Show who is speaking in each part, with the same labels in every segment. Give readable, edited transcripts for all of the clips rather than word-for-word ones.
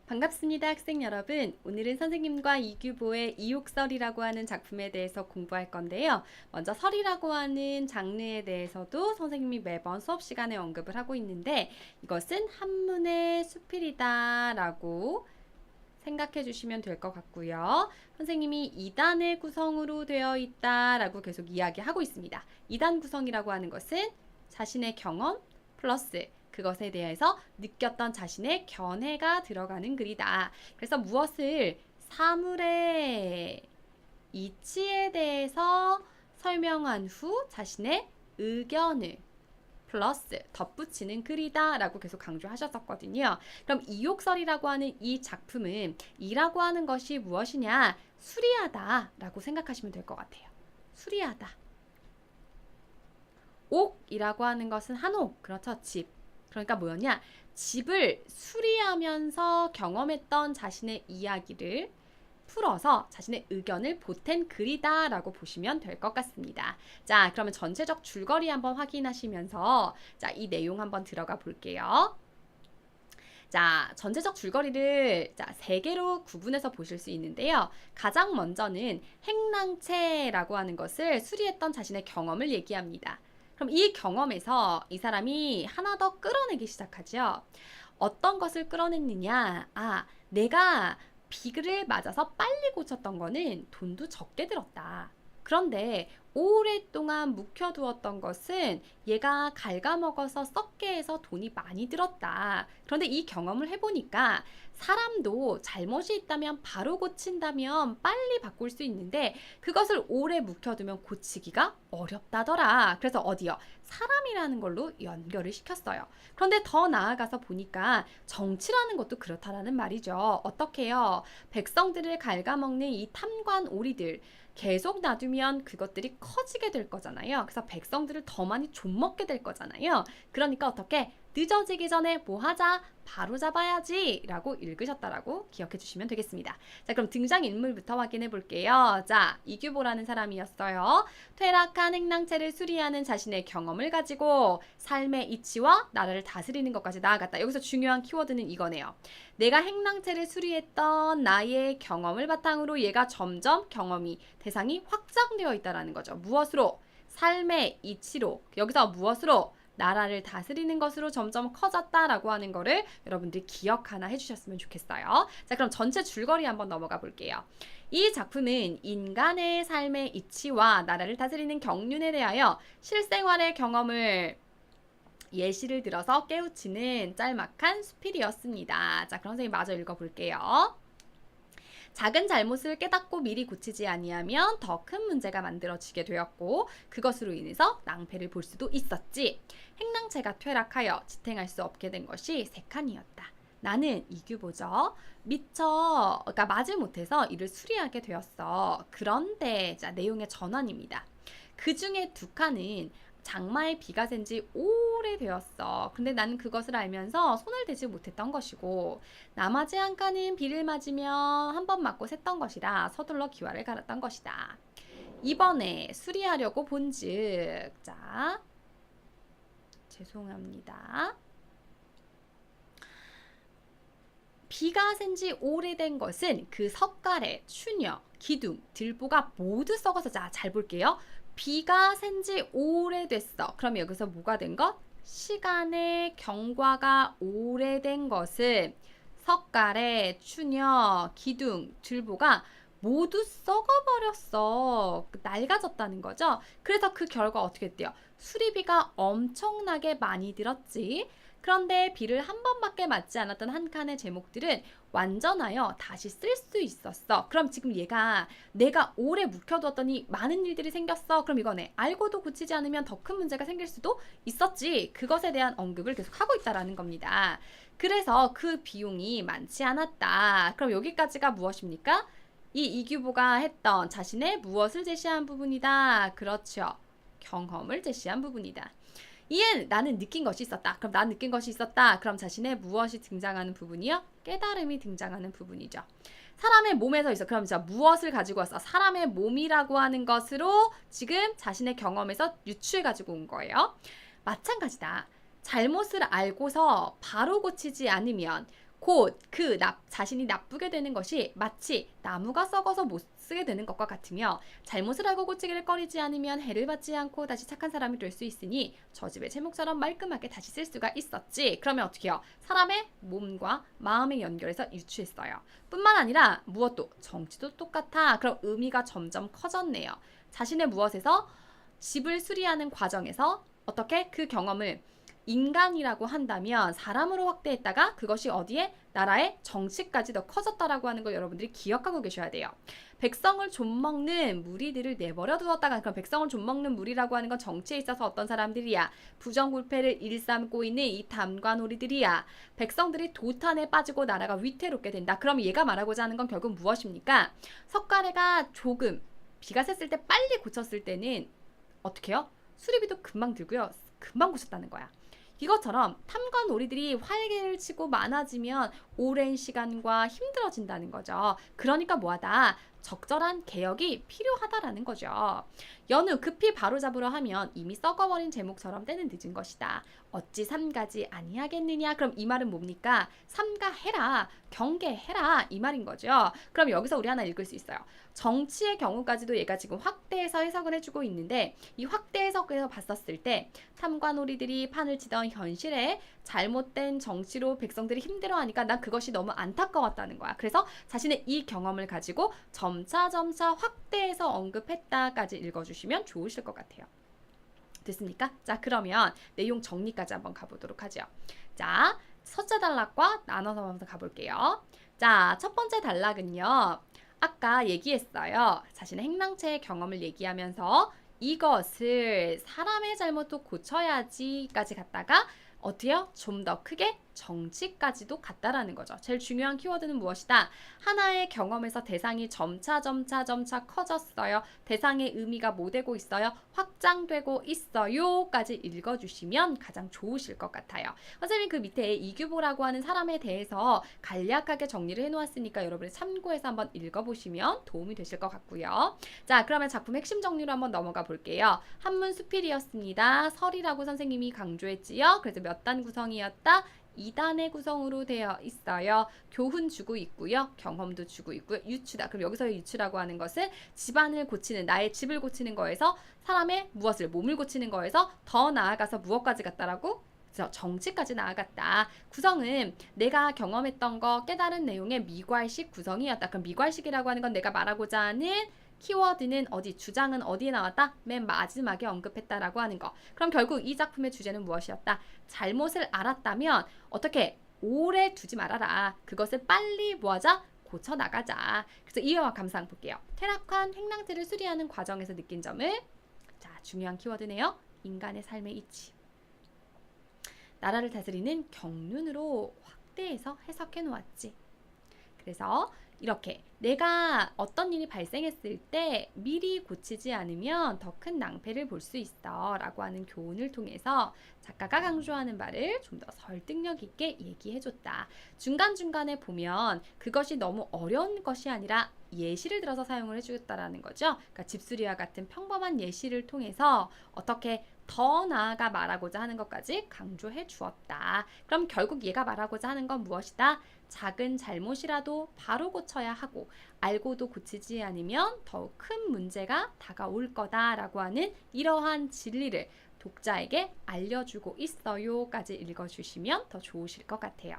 Speaker 1: 반갑습니다, 학생 여러분. 오늘은 선생님과 이규보의 이욕설이라고 하는 작품에 대해서 공부할 건데요. 먼저 설이라고 하는 장르에 대해서도 선생님이 매번 수업 시간에 언급을 하고 있는데 이것은 한문의 수필이다 라고 생각해 주시면 될 것 같고요. 선생님이 2단의 구성으로 되어 있다 라고 계속 이야기하고 있습니다. 2단 구성이라고 하는 것은 자신의 경험 플러스 그것에 대해서 느꼈던 자신의 견해가 들어가는 글이다. 그래서 무엇을 사물의 이치에 대해서 설명한 후 자신의 의견을 플러스 덧붙이는 글이다 라고 계속 강조하셨었거든요. 그럼 이욕설이라고 하는 이 작품은 이라고 하는 것이 무엇이냐? 수리하다 라고 생각하시면 될 것 같아요. 수리하다. 옥이라고 하는 것은 한옥, 그렇죠? 집. 그러니까 뭐였냐? 집을 수리하면서 경험했던 자신의 이야기를 풀어서 자신의 의견을 보탠 글이다 라고 보시면 될 것 같습니다. 자, 그러면 전체적 줄거리 한번 확인하시면서 자, 이 내용 한번 들어가 볼게요. 자, 전체적 줄거리를 자, 3개로 구분해서 보실 수 있는데요. 가장 먼저는 행랑채라고 하는 것을 수리했던 자신의 경험을 얘기합니다. 그럼 이 경험에서 이 사람이 하나 더 끌어내기 시작하죠. 어떤 것을 끌어냈느냐? 내가 비글을 맞아서 빨리 고쳤던 거는 돈도 적게 들었다. 그런데 오랫동안 묵혀두었던 것은 얘가 갉아먹어서 썩게 해서 돈이 많이 들었다. 그런데 이 경험을 해보니까 사람도 잘못이 있다면 바로 고친다면 빨리 바꿀 수 있는데 그것을 오래 묵혀두면 고치기가 어렵다더라. 그래서 어디요? 사람이라는 걸로 연결을 시켰어요. 그런데 더 나아가서 보니까 정치라는 것도 그렇다라는 말이죠. 어떻게 해요? 백성들을 갉아먹는 이 탐관 오리들 계속 놔두면 그것들이 커지게 될 거잖아요. 그래서 백성들을 더 많이 좀먹게 될 거잖아요. 그러니까 어떻게? 늦어지기 전에 뭐 하자? 바로 잡아야지 라고 읽으셨다라고 기억해 주시면 되겠습니다. 자, 그럼 등장인물부터 확인해 볼게요. 자, 이규보라는 사람이었어요. 퇴락한 행랑채를 수리하는 자신의 경험을 가지고 삶의 이치와 나라를 다스리는 것까지 나아갔다. 여기서 중요한 키워드는 이거네요. 내가 행랑채를 수리했던 나의 경험을 바탕으로 얘가 점점 경험이 대상이 확장되어 있다는 거죠. 무엇으로? 삶의 이치로. 여기서 무엇으로? 나라를 다스리는 것으로 점점 커졌다라고 하는 거를 여러분들이 기억 하나 해주셨으면 좋겠어요. 자, 그럼 전체 줄거리 한번 넘어가 볼게요. 이 작품은 인간의 삶의 이치와 나라를 다스리는 경륜에 대하여 실생활의 경험을 예시를 들어서 깨우치는 짤막한 수필이었습니다. 자, 그럼 선생님 마저 읽어볼게요. 작은 잘못을 깨닫고 미리 고치지 아니하면 더 큰 문제가 만들어지게 되었고 그것으로 인해서 낭패를 볼 수도 있었지. 행랑채가 퇴락하여 지탱할 수 없게 된 것이 세 칸이었다. 나는 이규보죠. 그러니까 마지못해서 이를 수리하게 되었어. 그런데 자, 내용의 전환입니다. 그 중에 2칸은 장마에 비가 샌 지 오래되었어. 근데 나는 그것을 알면서 손을 대지 못했던 것이고 나머지 한 칸은 비를 맞으며 한 번 맞고 샜던 것이라 서둘러 기와를 갈았던 것이다. 이번에 수리하려고 본즉 자, 죄송합니다. 비가 샌 지 오래된 것은 그 석가래, 추녀, 기둥, 들보가 모두 썩어서 자, 잘 볼게요. 비가 샌 지 오래됐어. 그럼 여기서 뭐가 된 것? 시간의 경과가 오래된 것은 석가래, 추녀, 기둥, 들보가 모두 썩어버렸어. 낡아졌다는 거죠. 그래서 그 결과 어떻게 됐대요? 수리비가 엄청나게 많이 들었지. 그런데 비를 한 번밖에 맞지 않았던 한 칸의 제목들은 완전하여 다시 쓸 수 있었어. 그럼 지금 얘가 내가 오래 묵혀두었더니 많은 일들이 생겼어. 그럼 이거네. 알고도 고치지 않으면 더 큰 문제가 생길 수도 있었지. 그것에 대한 언급을 계속 하고 있다라는 겁니다. 그래서 그 비용이 많지 않았다. 그럼 여기까지가 무엇입니까? 이 이규보가 했던 자신의 무엇을 제시한 부분이다. 그렇죠. 경험을 제시한 부분이다. 이엔 나는 느낀 것이 있었다. 그럼 난 느낀 것이 있었다. 그럼 자신의 무엇이 등장하는 부분이요? 깨달음이 등장하는 부분이죠. 사람의 몸에서 있어. 그럼 자 무엇을 가지고 왔어? 사람의 몸이라고 하는 것으로 지금 자신의 경험에서 유추해 가지고 온 거예요. 마찬가지다. 잘못을 알고서 바로 고치지 않으면 곧 그 자신이 나쁘게 되는 것이 마치 나무가 썩어서 못 쓰게 되는 것과 같으며 잘못을 알고 고치기를 꺼리지 않으면 해를 받지 않고 다시 착한 사람이 될 수 있으니 저 집의 제목처럼 말끔하게 다시 쓸 수가 있었지. 그러면 어떻게 해요? 사람의 몸과 마음의 연결해서 유추했어요. 뿐만 아니라 무엇도 정치도 똑같아. 그럼 의미가 점점 커졌네요. 자신의 무엇에서 집을 수리하는 과정에서 어떻게 그 경험을 인간이라고 한다면 사람으로 확대했다가 그것이 어디에 나라의 정치까지 더 커졌다라고 하는 걸 여러분들이 기억하고 계셔야 돼요. 백성을 좀먹는 무리들을 내버려 두었다가 그럼 백성을 좀먹는 무리라고 하는 건 정치에 있어서 어떤 사람들이야? 부정불패를 일삼고 있는 이 담관오리들이야. 백성들이 도탄에 빠지고 나라가 위태롭게 된다. 그럼 얘가 말하고자 하는 건 결국 무엇입니까? 석가래가 조금 비가 샜을 때 빨리 고쳤을 때는 어떻게 해요? 수리비도 금방 들고요. 금방 고쳤다는 거야. 이것처럼 탐관 오리들이 활개를 치고 많아지면 오랜 시간과 힘들어진다는 거죠. 그러니까 뭐하다? 적절한 개혁이 필요하다라는 거죠. 연후 급히 바로잡으려 하면 이미 썩어버린 제목처럼 때는 늦은 것이다. 어찌 삼가지 아니하겠느냐? 그럼 이 말은 뭡니까? 삼가해라, 경계해라 이 말인 거죠. 그럼 여기서 우리 하나 읽을 수 있어요. 정치의 경우까지도 얘가 지금 확대해서 해석을 해주고 있는데 이 확대 해석에서 봤었을 때 탐관오리들이 판을 치던 현실에 잘못된 정치로 백성들이 힘들어하니까 난 그것이 너무 안타까웠다는 거야. 그래서 자신의 이 경험을 가지고 점차 확대해서 언급했다까지 읽어주시면 좋으실 것 같아요. 됐습니까? 자, 그러면 내용 정리까지 한번 가보도록 하죠. 자, 첫째 단락과 나눠서 한번 가볼게요. 자, 첫 번째 단락은요. 아까 얘기했어요. 자신의 행랑체의 경험을 얘기하면서 이것을 사람의 잘못도 고쳐야지까지 갔다가 어때요? 좀 더 크게 정치까지도 갔다라는 거죠. 제일 중요한 키워드는 무엇이다? 하나의 경험에서 대상이 점차 커졌어요. 대상의 의미가 뭐 되고 있어요? 확장되고 있어요까지 읽어주시면 가장 좋으실 것 같아요. 선생님이 그 밑에 이규보라고 하는 사람에 대해서 간략하게 정리를 해놓았으니까 여러분이 참고해서 한번 읽어보시면 도움이 되실 것 같고요. 자, 그러면 작품 핵심 정리로 한번 넘어가 볼게요. 한문 수필이었습니다. 설이라고 선생님이 강조했지요. 그래서 몇 단 구성이었다? 2단의 구성으로 되어 있어요. 교훈 주고 있고요. 경험도 주고 있고요. 유추다. 그럼 여기서의 유추라고 하는 것은 집안을 고치는, 나의 집을 고치는 거에서 사람의 무엇을, 몸을 고치는 거에서 더 나아가서 무엇까지 갔다라고? 그래서 정치까지 나아갔다. 구성은 내가 경험했던 거, 깨달은 내용의 미괄식 구성이었다. 그럼 미괄식이라고 하는 건 내가 말하고자 하는 키워드는 어디, 주장은 어디에 나왔다? 맨 마지막에 언급했다라고 하는 거. 그럼 결국 이 작품의 주제는 무엇이었다? 잘못을 알았다면 어떻게 오래 두지 말아라. 그것을 빨리 뭐하자? 고쳐나가자. 그래서 이해와 감상 볼게요. 퇴락한 행랑제를 수리하는 과정에서 느낀 점을, 자, 중요한 키워드네요. 인간의 삶의 이치. 나라를 다스리는 경륜으로 확대해서 해석해 놓았지. 그래서 이렇게 내가 어떤 일이 발생했을 때 미리 고치지 않으면 더 큰 낭패를 볼 수 있어 라고 하는 교훈을 통해서 작가가 강조하는 바를 좀 더 설득력 있게 얘기해줬다. 중간중간에 보면 그것이 너무 어려운 것이 아니라 예시를 들어서 사용을 해주겠다라는 거죠. 그러니까 집수리와 같은 평범한 예시를 통해서 어떻게 더 나아가 말하고자 하는 것까지 강조해 주었다. 그럼 결국 얘가 말하고자 하는 건 무엇이다? 작은 잘못이라도 바로 고쳐야 하고 알고도 고치지 않으면 더욱 큰 문제가 다가올 거다라고 하는 이러한 진리를 독자에게 알려주고 있어요까지 읽어주시면 더 좋으실 것 같아요.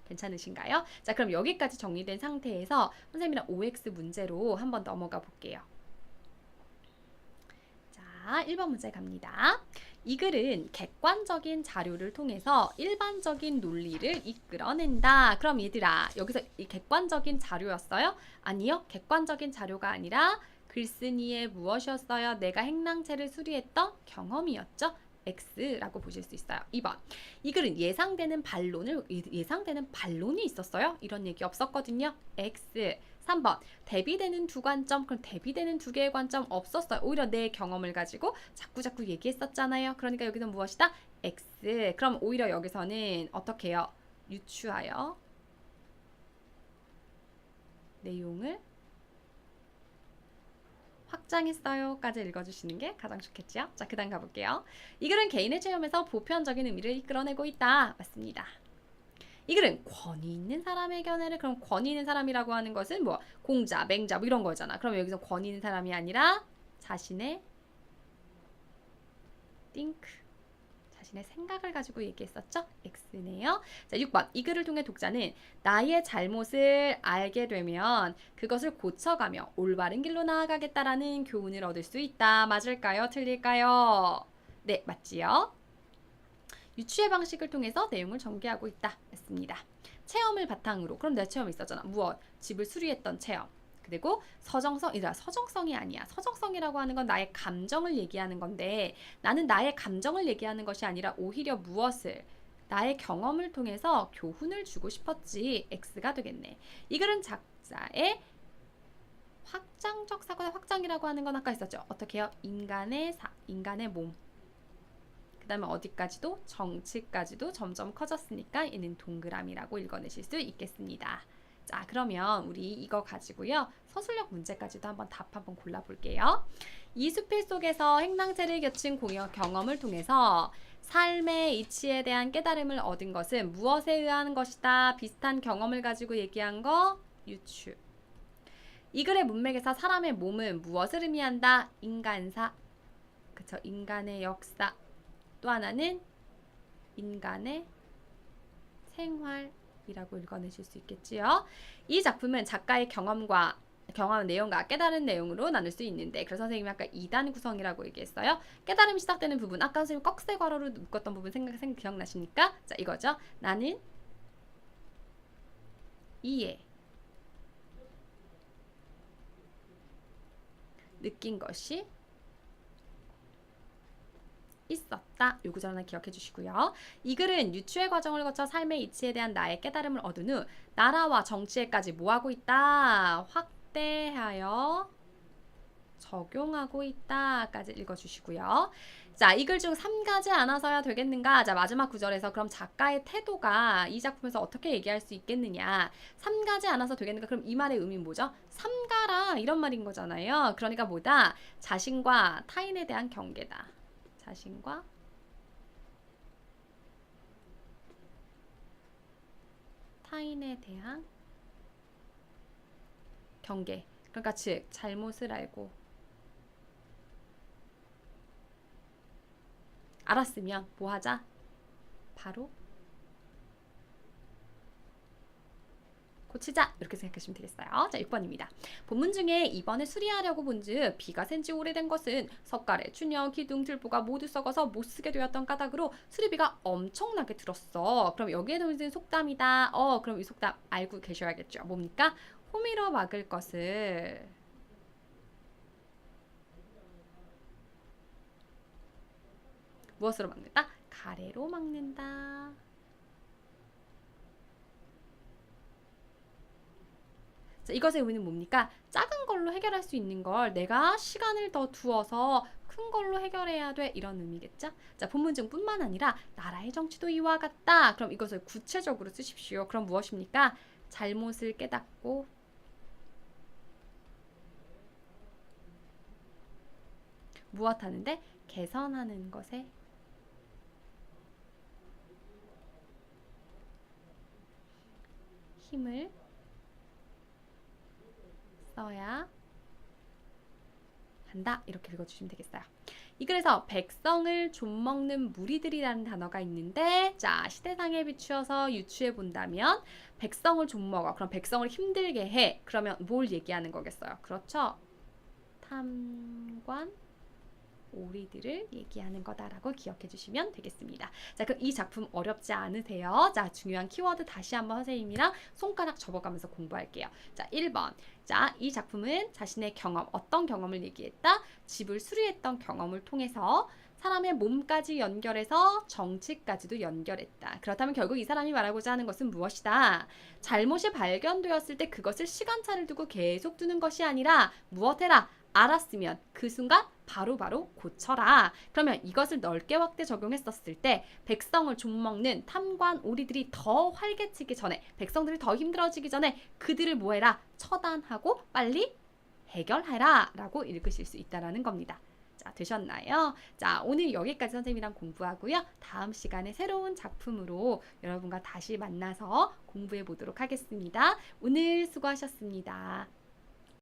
Speaker 1: 괜찮으신가요? 자, 그럼 여기까지 정리된 상태에서 선생님이랑 OX 문제로 한번 넘어가 볼게요. 자, 1번 문제 갑니다. 이 글은 객관적인 자료를 통해서 일반적인 논리를 이끌어낸다. 그럼 얘들아, 여기서 이 객관적인 자료였어요? 아니요. 객관적인 자료가 아니라 글쓴이의 무엇이었어요? 내가 행랑체를 수리했던 경험이었죠. X라고 보실 수 있어요. 2번. 이 글은 예상되는 반론이 있었어요? 이런 얘기 없었거든요. X. 3번. 대비되는 두 관점. 그럼 대비되는 두 개의 관점 없었어요. 오히려 내 경험을 가지고 자꾸 얘기했었잖아요. 그러니까 여기서 무엇이다? X. 그럼 오히려 여기서는 어떻게 해요? 유추하여 내용을 확장했어요까지 읽어주시는 게 가장 좋겠죠. 자, 그 다음 가볼게요. 이 글은 개인의 체험에서 보편적인 의미를 이끌어내고 있다. 맞습니다. 이 글은 권위 있는 사람의 견해를, 그럼 권위 있는 사람이라고 하는 것은 뭐 공자, 맹자 뭐 이런 거잖아. 그럼 여기서 권위 있는 사람이 아니라 자신의 think, 자신의 생각을 가지고 얘기했었죠? X네요. 자, 6번. 이 글을 통해 독자는 나의 잘못을 알게 되면 그것을 고쳐가며 올바른 길로 나아가겠다라는 교훈을 얻을 수 있다. 맞을까요? 틀릴까요? 네, 맞지요? 유추의 방식을 통해서 내용을 전개하고 있다. 맞습니다. 체험을 바탕으로, 그럼 내 체험이 있었잖아. 무엇? 집을 수리했던 체험. 그리고 서정성이 아니야. 서정성이라고 하는 건 나의 감정을 얘기하는 건데 나는 나의 감정을 얘기하는 것이 아니라 오히려 무엇을? 나의 경험을 통해서 교훈을 주고 싶었지. X가 되겠네. 이 글은 작자의 확장적 사고의 확장이라고 하는 건 아까 있었죠. 어떻게 해요? 인간의 몸. 그 다음에 어디까지도? 정치까지도 점점 커졌으니까 얘는 동그라미라고 읽어내실 수 있겠습니다. 자, 그러면 우리 이거 가지고요. 서술력 문제까지도 한번 답 한번 골라볼게요. 이 수필 속에서 행랑제를 겪은 경험을 통해서 삶의 이치에 대한 깨달음을 얻은 것은 무엇에 의한 것이다. 비슷한 경험을 가지고 얘기한 거 유추. 이 글의 문맥에서 사람의 몸은 무엇을 의미한다. 인간사. 그쵸? 인간의 역사. 또 하나는 인간의 생활이라고 읽어내실 수 있겠지요. 이 작품은 작가의 경험한 내용과 깨달은 내용으로 나눌 수 있는데, 그래서 선생님이 아까 2단 구성이라고 얘기했어요. 깨달음이 시작되는 부분, 아까 선생님 꺽쇠 괄호로 묶었던 부분 기억나십니까? 자, 이거죠. 나는 이해, 느낀 것이 있었다. 요 구절 하나 기억해 주시고요. 이 글은 유추의 과정을 거쳐 삶의 이치에 대한 나의 깨달음을 얻은 후 나라와 정치에까지 뭐하고 있다. 확대하여 적용하고 있다까지 읽어주시고요. 자, 이 글 중 삼가지 않아서야 되겠는가? 자, 마지막 구절에서 그럼 작가의 태도가 이 작품에서 어떻게 얘기할 수 있겠느냐? 삼가지 않아서 되겠는가? 그럼 이 말의 의미는 뭐죠? 삼가라 이런 말인 거잖아요. 그러니까 뭐다? 자신과 타인에 대한 경계다. 자신과 타인에 대한 경계. 그러니까 즉 잘못을 알고 알았으면 뭐 하자? 바로 고치자. 이렇게 생각하시면 되겠어요. 자, 6번입니다. 본문 중에 이번에 수리하려고 본즉 비가 샌 지 오래된 것은 석가래, 춘영, 기둥, 들보가 모두 썩어서 못쓰게 되었던 까닭으로 수리비가 엄청나게 들었어. 그럼 여기에 넣은 속담이다. 그럼 이 속담 알고 계셔야겠죠. 뭡니까? 호미로 막을 것을 무엇으로 막는다? 가래로 막는다. 자, 이것의 의미는 뭡니까? 작은 걸로 해결할 수 있는 걸 내가 시간을 더 두어서 큰 걸로 해결해야 돼. 이런 의미겠죠? 자, 본문 중뿐만 아니라 나라의 정치도 이와 같다. 그럼 이것을 구체적으로 쓰십시오. 그럼 무엇입니까? 잘못을 깨닫고 무엇 하는데? 개선하는 것에 힘을 써야 한다. 이렇게 읽어주시면 되겠어요. 이 글에서 백성을 좀먹는 무리들이라는 단어가 있는데, 자, 시대상에 비추어서 유추해 본다면 백성을 좀먹어. 그럼 백성을 힘들게 해. 그러면 뭘 얘기하는 거겠어요? 그렇죠? 탐관 오리들을 얘기하는 거다라고 기억해 주시면 되겠습니다. 자, 그럼 이 작품 어렵지 않으세요? 자, 중요한 키워드 다시 한번 선생님이랑 손가락 접어가면서 공부할게요. 자, 1번. 자, 이 작품은 자신의 경험, 어떤 경험을 얘기했다? 집을 수리했던 경험을 통해서 사람의 몸까지 연결해서 정치까지도 연결했다. 그렇다면 결국 이 사람이 말하고자 하는 것은 무엇이다? 잘못이 발견되었을 때 그것을 시간차를 두고 계속 두는 것이 아니라 무엇해라? 알았으면 그 순간 바로바로 고쳐라. 그러면 이것을 넓게 확대 적용했었을 때 백성을 좀먹는 탐관 오리들이 더 활개치기 전에, 백성들이 더 힘들어지기 전에 그들을 뭐해라? 처단하고 빨리 해결해라 라고 읽으실 수 있다는 겁니다. 자, 되셨나요? 자, 오늘 여기까지 선생님이랑 공부하고요. 다음 시간에 새로운 작품으로 여러분과 다시 만나서 공부해 보도록 하겠습니다. 오늘 수고하셨습니다.